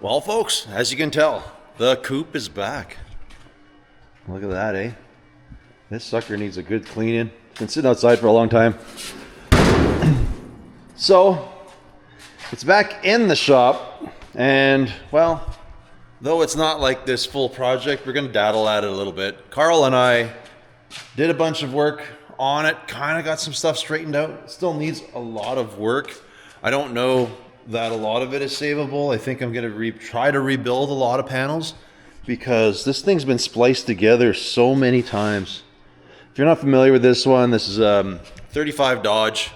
Well, folks, as you can tell, the coupe is back. Look at that, eh? This sucker needs a good cleaning. It's been sitting outside for a long time. So, it's back in the shop, and, well, though it's not like this full project, we're gonna daddle at it a little bit. Carl and I did a bunch of work on it, kind of got some stuff straightened out. It still needs a lot of work. I don't know that a lot of it is savable. I think I'm gonna try to rebuild a lot of panels because this thing's been spliced together so many times. If you're not familiar with this one, this is 35 Dodge.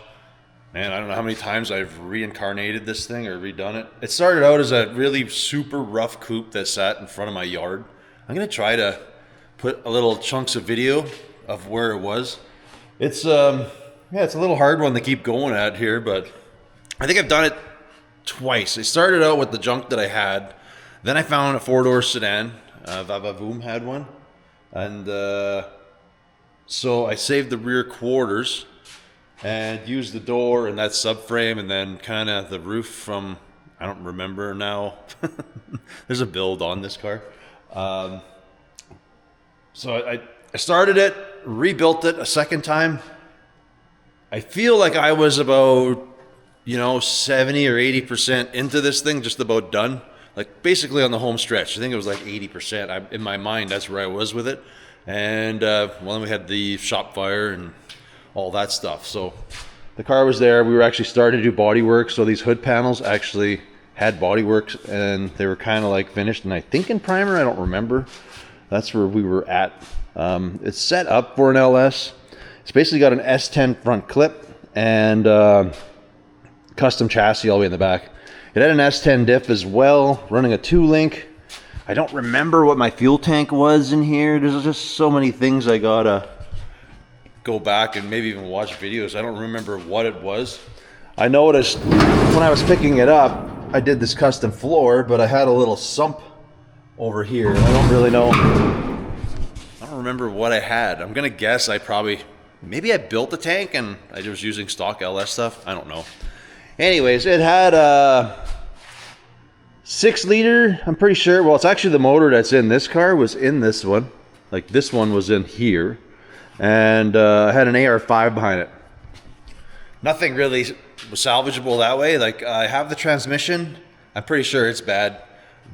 Man, I don't know how many times I've reincarnated this thing or redone it. It started out as a really super rough coupe that sat in front of my yard. I'm gonna try to put a little chunks of video of where it was. It's it's a little hard one to keep going at here, but I think I've done it twice. I started out with the junk that I had. Then I found a four-door sedan. Vavavoom had one. And so I saved the rear quarters and used the door and that subframe and then kind of the roof from, I don't remember now. There's a build on this car. So I started it, rebuilt it a second time. I feel like I was about 70 or 80% into this thing, just about done. Like basically on the home stretch. I think it was like 80%. In my mind, that's where I was with it. And then we had the shop fire and all that stuff. So the car was there. We were actually starting to do body work. So these hood panels actually had body work and they were kind of like finished. And I think in primer, I don't remember. That's where we were at. It's set up for an LS. It's basically got an S10 front clip and custom chassis all the way in the back. It had an S10 diff as well, running a 2-link. I don't remember what my fuel tank was in here. There's just so many things I gotta go back and maybe even watch videos. I don't remember what it was. I noticed when I was picking it up, I did this custom floor, but I had a little sump over here. I don't really know. I don't remember what I had. I'm gonna guess maybe I built the tank and I was using stock LS stuff. I don't know. Anyways, it had a 6-liter, I'm pretty sure. Well, it's actually the motor that's in this car was in this one. Like this one was in here. And I had an AR5 behind it. Nothing really was salvageable that way. Like I have the transmission. I'm pretty sure it's bad.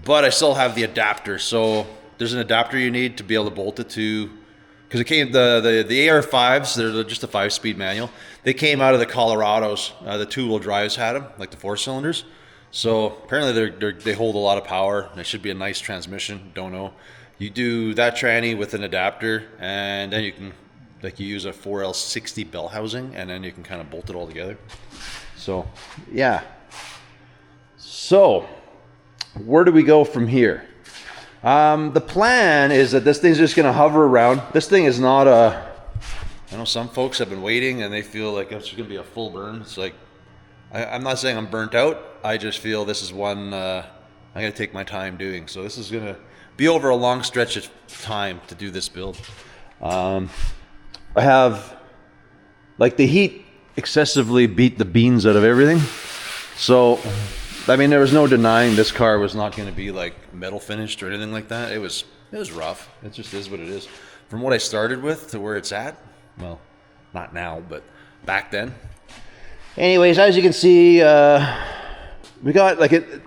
But I still have the adapter. So there's an adapter you need to be able to bolt it to. Because it came, the AR5s, they're just a 5-speed manual. They came out of the Colorados. The 2-wheel drives had them, like the 4-cylinders. So apparently they hold a lot of power. They should be a nice transmission. Don't know. You do that tranny with an adapter, and then you can, you use a 4L60 bell housing, and then you can kind of bolt it all together. So, yeah. So, where do we go from here? The plan is that this thing's just going to hover around. This thing is not I know some folks have been waiting and they feel like it's going to be a full burn. It's like, I'm not saying I'm burnt out. I just feel this is one I'm going to take my time doing. So this is going to be over a long stretch of time to do this build. I have, the heat excessively beat the beans out of everything. So I mean, there was no denying this car was not going to be metal finished or anything like that. It was rough. It just is what it is. From what I started with to where it's at, well, not now, but back then. Anyways, as you can see, we got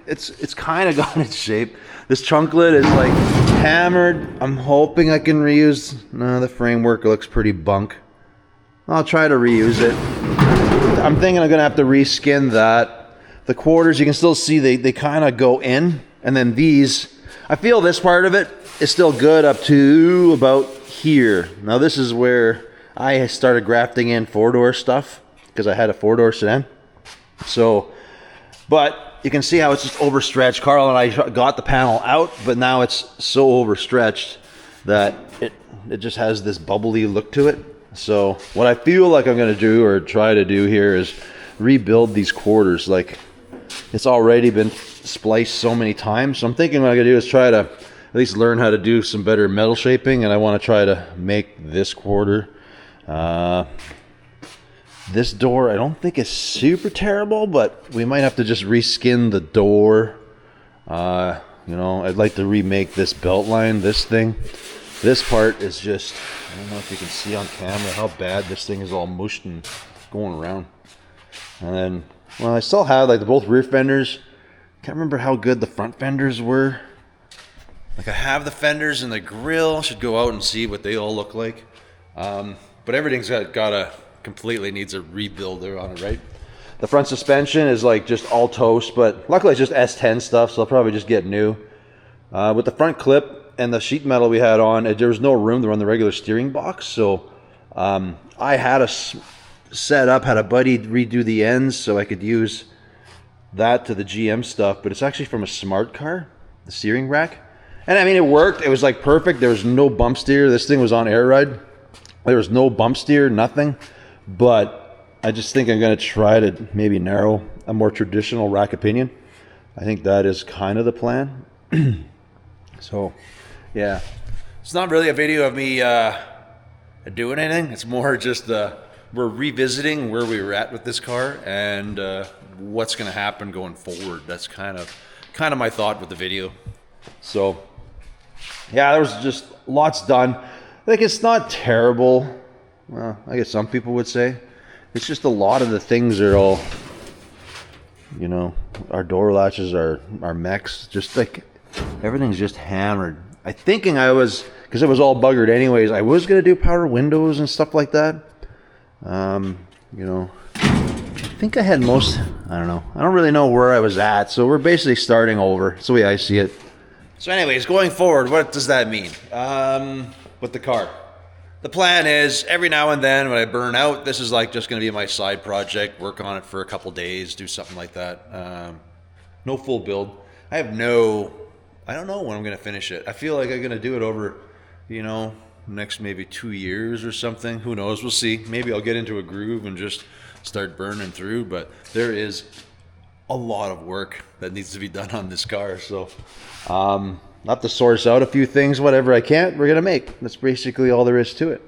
it's kind of got its shape. This trunklet is hammered. I'm hoping I can reuse. No, the framework looks pretty bunk. I'll try to reuse it. I'm thinking I'm gonna have to reskin that. The quarters, you can still see they kind of go in. And then these, I feel this part of it is still good up to about here. Now this is where I started grafting in 4-door stuff because I had a 4-door sedan. So, but you can see how it's just overstretched. Carl and I got the panel out, but now it's so overstretched that it just has this bubbly look to it. So what I feel like I'm gonna do or try to do here is rebuild these quarters. It's already been spliced so many times. So I'm thinking what I'm gonna do is try to at least learn how to do some better metal shaping, and I want to try to make this quarter. This door I don't think is super terrible, but we might have to just reskin the door You know, I'd like to remake this belt line, this thing. This part is just, I don't know if you can see on camera how bad this thing is all mushed and going around. And then, well, I still have like both rear fenders. Can't remember how good the front fenders were. Like I have the fenders and the grill. Should go out and see what they all look like. But everything's got a completely needs a rebuild there on it, right? The front suspension is like just all toast, but luckily it's just S10 stuff, so I'll probably just get new. With the front clip and the sheet metal we had on, there was no room to run the regular steering box, so I had a set up, had a buddy redo the ends so I could use that to the GM stuff, but it's actually from a smart car, the steering rack. And I mean, it worked. It was like perfect. There was no bump steer. This thing was on air ride. There was no bump steer, nothing. But I just think I'm going to try to maybe narrow a more traditional rack opinion. I think that is kind of the plan. So, yeah. It's not really a video of me doing anything. It's more just we're revisiting where we were at with this car and what's going to happen going forward. That's kind of my thought with the video. So, yeah, there was just lots done. Like, it's not terrible. Well, I guess some people would say. It's just a lot of the things are all, you know, our door latches, our mechs, just like everything's just hammered. I thinking I was, because it was all buggered anyways, I was going to do power windows and stuff like that. You know, I think I had most, I don't know. I don't really know where I was at. So we're basically starting over. That's the way I see it. So anyways, going forward, what does that mean with the car? The plan is every now and then when I burn out, this is like just going to be my side project, work on it for a couple days, do something like that. No full build. I don't know when I'm going to finish it. I feel like I'm going to do it over, you know, next maybe 2 years or something. Who knows? We'll see. Maybe I'll get into a groove and just start burning through, but there is a lot of work that needs to be done on this car. So, not to source out a few things, whatever I can't, we're going to make. That's basically all there is to it.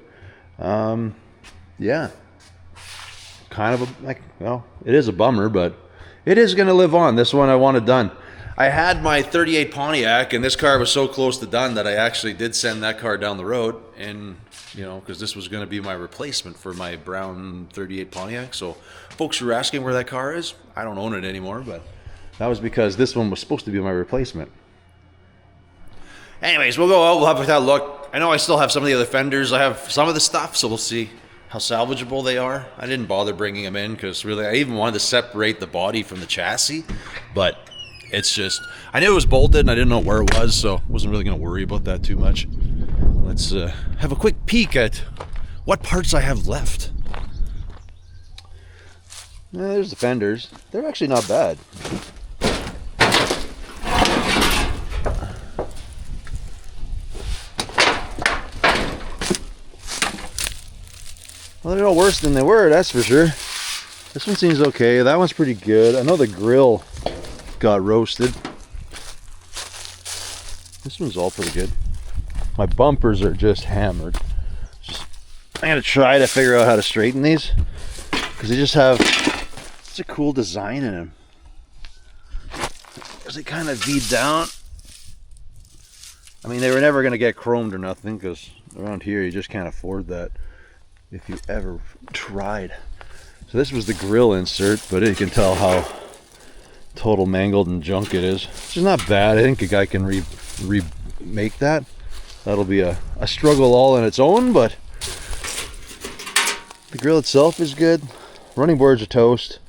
Yeah. Kind of a, like, well, it is a bummer, but it is going to live on. This one I want it done. I had my 38 Pontiac, and this car was so close to done that I actually did send that car down the road, and, you know, because this was going to be my replacement for my brown 38 Pontiac. So folks were asking where that car is. I don't own it anymore, but that was because this one was supposed to be my replacement. Anyways, we'll go out, we'll have that look. I know I still have some of the other fenders. I have some of the stuff, so we'll see how salvageable they are. I didn't bother bringing them in because really I even wanted to separate the body from the chassis, but it's just, I knew it was bolted and I didn't know where it was, so I wasn't really going to worry about that too much. Let's have a quick peek at what parts I have left. There's the fenders. They're actually not bad. Well, they're no worse than they were, that's for sure. This one seems okay. That one's pretty good. I know the grill got roasted. This one's all pretty good. My bumpers are just hammered. I'm gonna try to figure out how to straighten these because they just have such a cool design in them. As they kind of bead down. I mean, they were never gonna get chromed or nothing because around here you just can't afford that if you ever tried. So this was the grill insert, but you can tell how total mangled and junk it is. Which is not bad. I think a guy can remake that. That'll be a struggle all on its own, but the grill itself is good. Running boards are toast.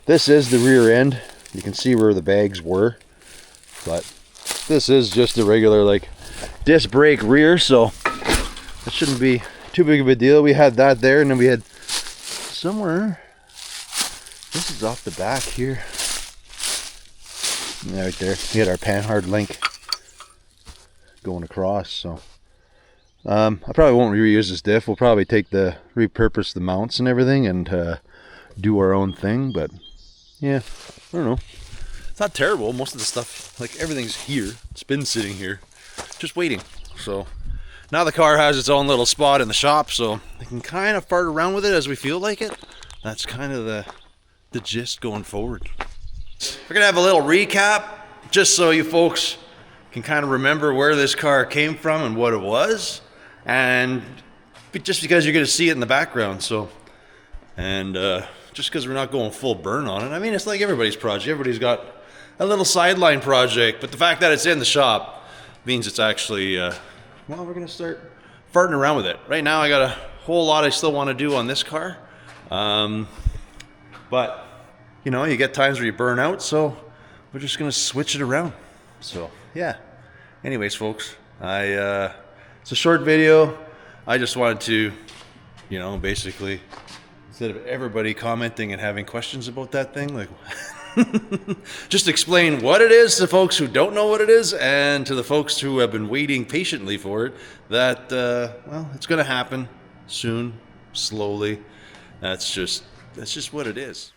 This is the rear end. You can see where the bags were, but this is just a regular like disc brake rear, so that shouldn't be too big of a deal. We had that there, and then we had somewhere, this is off the back here. Yeah, right there. We had our panhard link going across, so I probably won't reuse this diff. We'll probably repurpose the mounts and everything and do our own thing, but yeah, I don't know. It's not terrible. Most of the stuff, like everything's here. It's been sitting here, just waiting. So now the car has its own little spot in the shop, so I can kind of fart around with it as we feel like it. That's kind of the gist going forward. We're gonna have a little recap just so you folks can kind of remember where this car came from and what it was, and just because you're going to see it in the background. So, and just because we're not going full burn on it, I mean, it's like everybody's project. Everybody's got a little sideline project, but the fact that it's in the shop means it's actually, well, we're going to start farting around with it. Right now, I got a whole lot I still want to do on this car. But, you know, you get times where you burn out, so we're just going to switch it around. So, yeah. Anyways, folks, it's a short video. I just wanted to, you know, basically, instead of everybody commenting and having questions about that thing, like, just explain what it is to folks who don't know what it is, and to the folks who have been waiting patiently for it, that, well, it's going to happen soon, slowly. That's just what it is.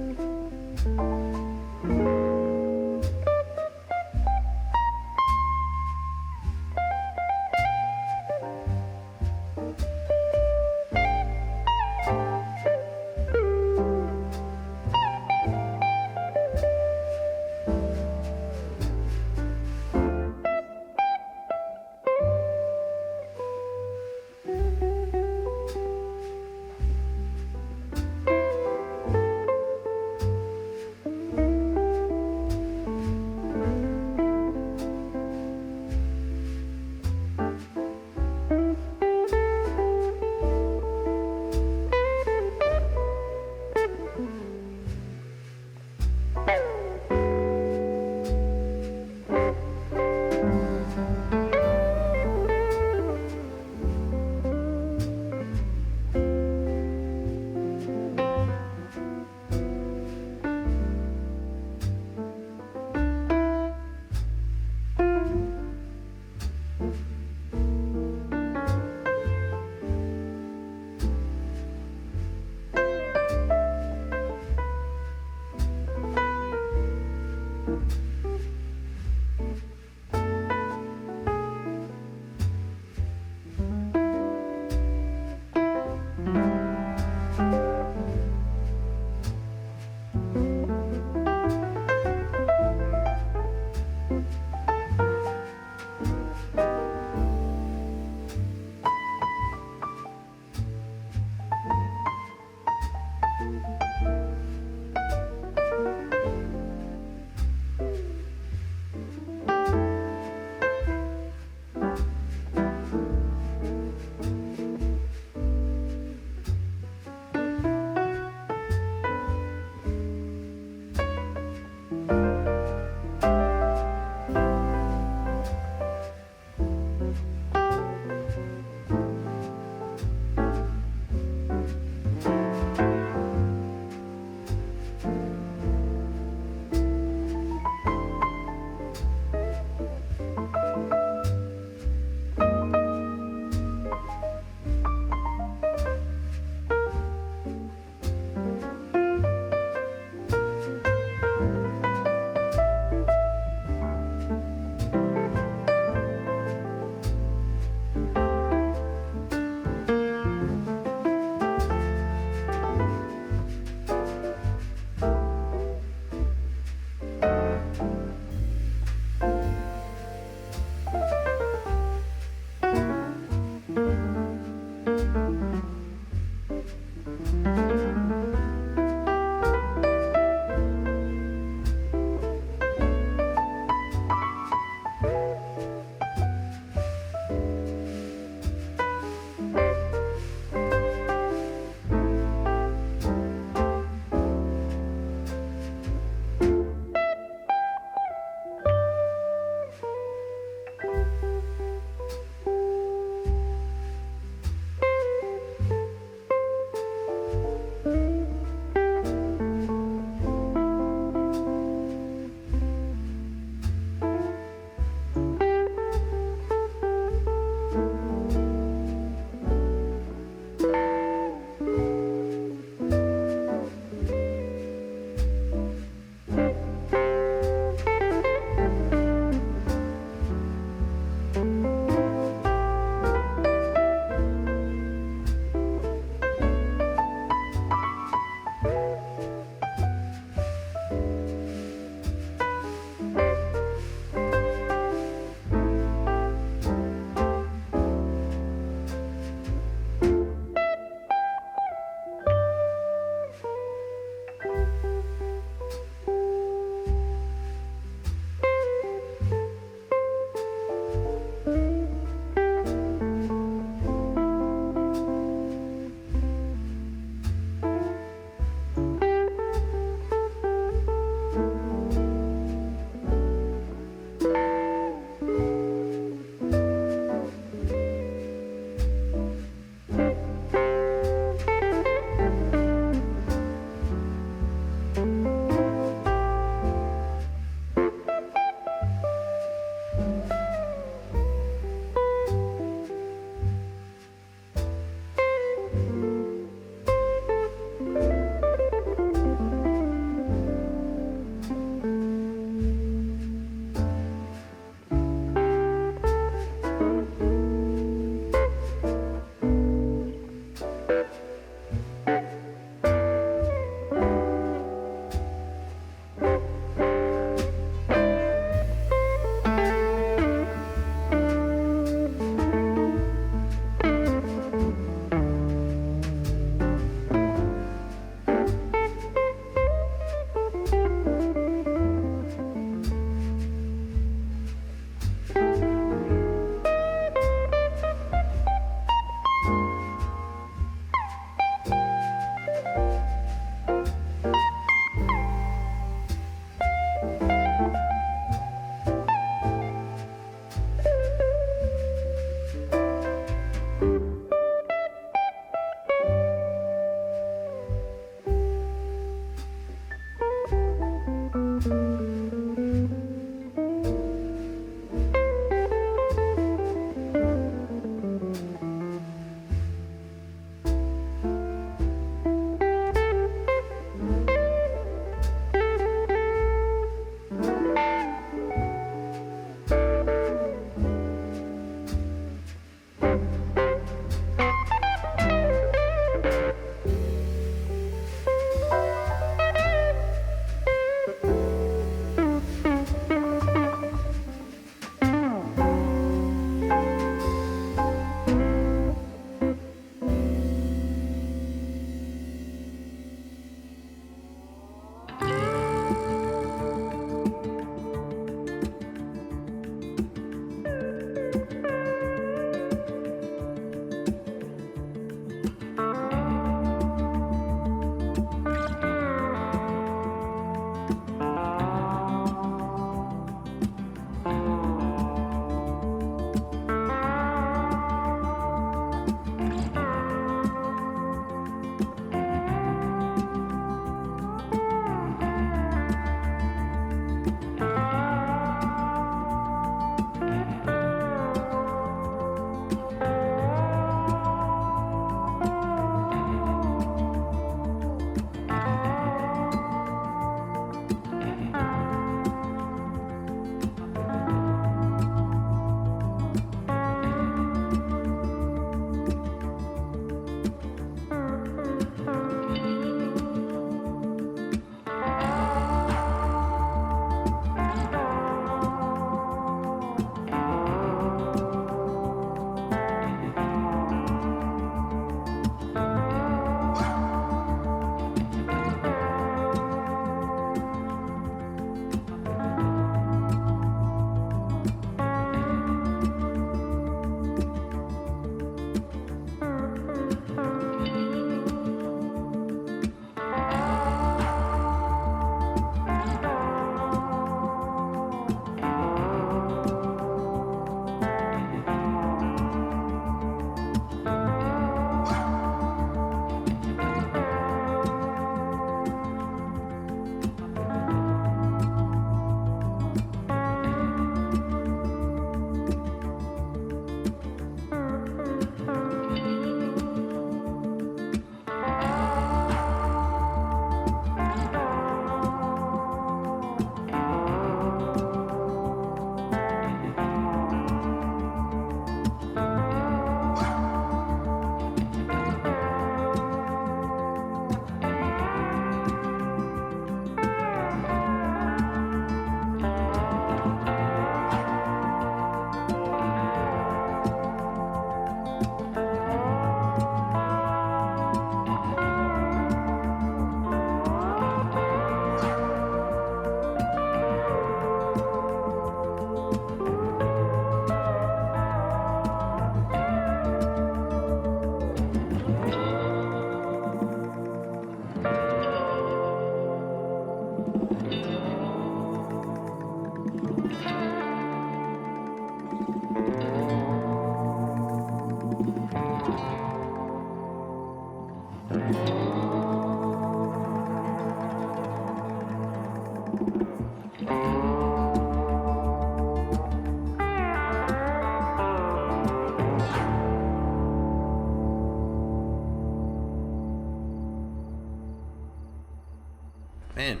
Man,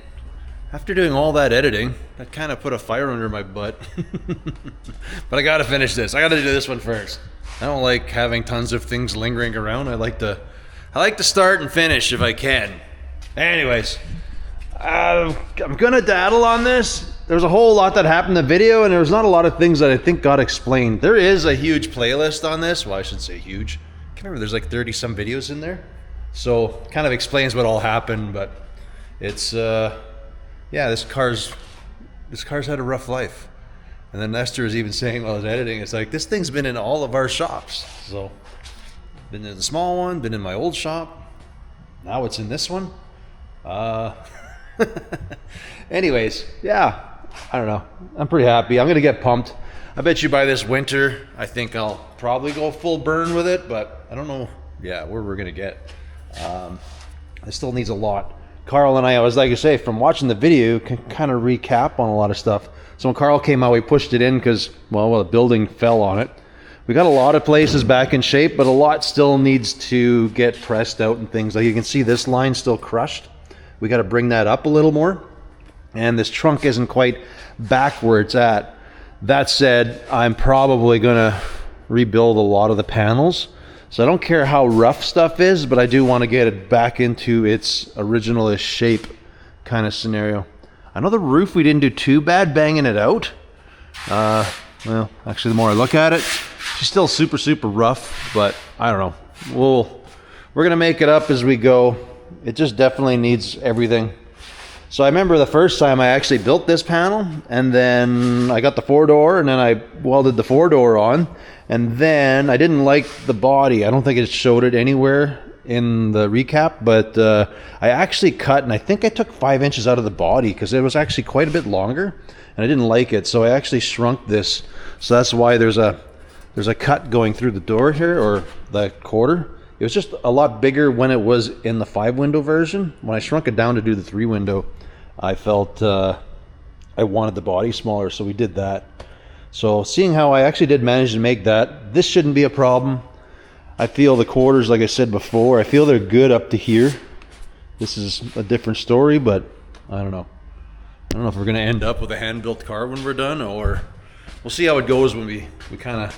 after doing all that editing, that kind of put a fire under my butt. But I gotta finish this. I gotta do this one first. I don't like having tons of things lingering around. I like to start and finish if I can. Anyways, I'm gonna daddle on this. There's a whole lot that happened in the video, and there's not a lot of things that I think got explained. There is a huge playlist on this. Well, I shouldn't say huge. I can't remember, there's like 30 some videos in there. So kind of explains what all happened, but it's yeah, this car's had a rough life. And then Nestor was even saying while I was editing, it's like, this thing's been in all of our shops. So been in the small one, been in my old shop, now it's in this one. Anyways, yeah, I don't know, I'm pretty happy. I'm gonna get pumped. I bet you by this winter I think I'll probably go full burn with it, but I don't know, yeah, where we're gonna get. It still needs a lot. Carl and I was, like I say, from watching the video, can kind of recap on a lot of stuff. So when Carl came out, we pushed it in because, well, the building fell on it. We got a lot of places back in shape, but a lot still needs to get pressed out and things. Like you can see this line still crushed. We got to bring that up a little more. And this trunk isn't quite back where it's at. That said, I'm probably going to rebuild a lot of the panels. So I don't care how rough stuff is, but I do want to get it back into its original-ish shape kind of scenario. I know the roof, we didn't do too bad banging it out. Well, actually, the more I look at it, she's still super, super rough, but I don't know. We're going to make it up as we go. It just definitely needs everything. So I remember the first time I actually built this panel, and then I got the 4-door, and then I welded the 4-door on. And then I didn't like the body. I don't think it showed it anywhere in the recap, but I actually cut, and I think I took 5 inches out of the body because it was actually quite a bit longer, and I didn't like it. So I actually shrunk this. So that's why there's a cut going through the door here, or the quarter. It was just a lot bigger when it was in the 5-window version. When I shrunk it down to do the 3-window, I felt I wanted the body smaller, so we did that. So seeing how I actually did manage to make that, this shouldn't be a problem. I feel the quarters, like I said before, I feel they're good up to here. This is a different story, but I don't know. I don't know if we're gonna end up with a hand-built car when we're done, or we'll see how it goes when we kind of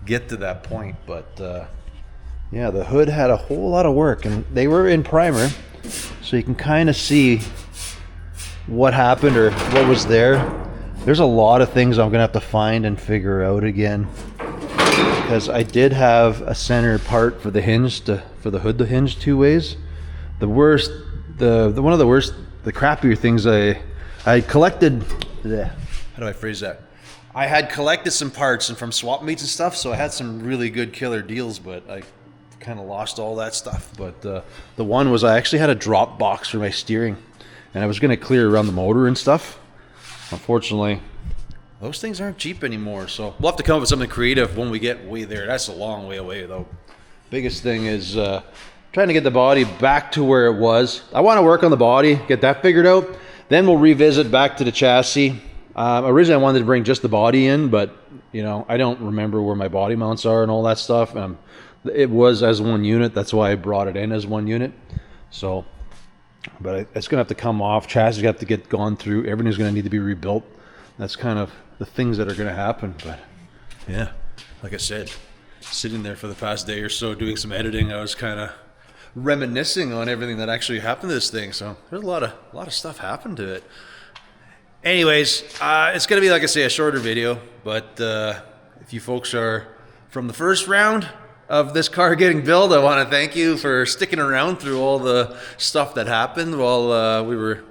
get to that point. But yeah, the hood had a whole lot of work, and they were in primer, so you can kind of see what happened or what was there. There's a lot of things I'm gonna have to find and figure out again, because I did have a center part for the hinge for the hood to hinge 2 ways. The worst, one of the worst, the crappier things I collected. How do I phrase that? I had collected some parts and from swap meets and stuff, so I had some really good killer deals, but I kind of lost all that stuff. But the one was, I actually had a drop box for my steering, and I was gonna clear around the motor and stuff. Unfortunately, those things aren't cheap anymore, so we'll have to come up with something creative when we get way there. That's a long way away, though. Biggest thing is trying to get the body back to where it was. I want to work on the body, get that figured out. Then we'll revisit back to the chassis. Originally, I wanted to bring just the body in, but you know, I don't remember where my body mounts are and all that stuff. It was as one unit, that's why I brought it in as one unit. So. But it's going to have to come off. Chassis got to get gone through. Everything's going to need to be rebuilt. That's kind of the things that are going to happen. But yeah, like I said, sitting there for the past day or so doing some editing, I was kind of reminiscing on everything that actually happened to this thing. So there's a lot of stuff happened to it. Anyways, it's going to be, like I say, a shorter video. But if you folks are from the first round of this car getting built, I want to thank you for sticking around through all the stuff that happened while we were,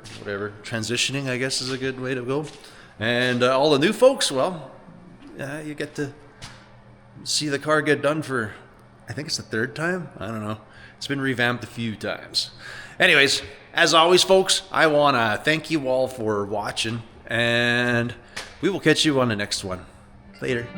transitioning, I guess is a good way to go. And all the new folks, well, you get to see the car get done for, I think it's the 3rd time? I don't know. It's been revamped a few times. Anyways, as always, folks, I want to thank you all for watching, and we will catch you on the next one. Later.